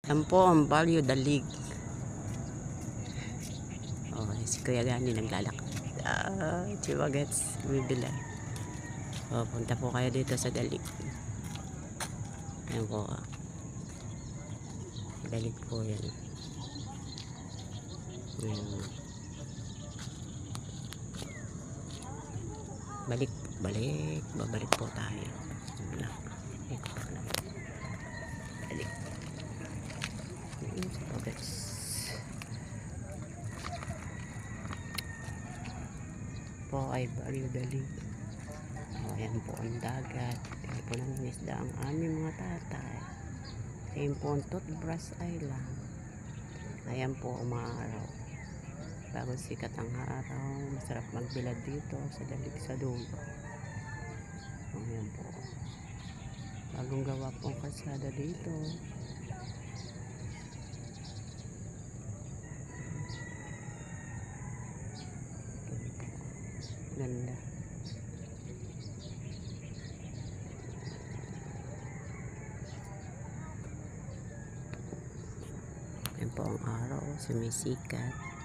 Yan po ang Value Dalig. Oh, si Kuya Gani naglalakad. Chibagets, bibila. Oh, punta po kayo dito sa Dalig. Yan po. Dalig po yan. Babalik po tayo. Dalig. Chibagets. Po ay Value Dalig. Ayan po ang dagat. Kaya po ng isda ang aming mga tatay. Same po ang Toothbrush Island. Ayan po umaaraw. Bago sikat ang araw, masarap magbilad dito sa Dalig sa dulo. Ayan po. Bagong gawa po ang kalsada dito. Ganda. Yan po ang araw, sumisikat.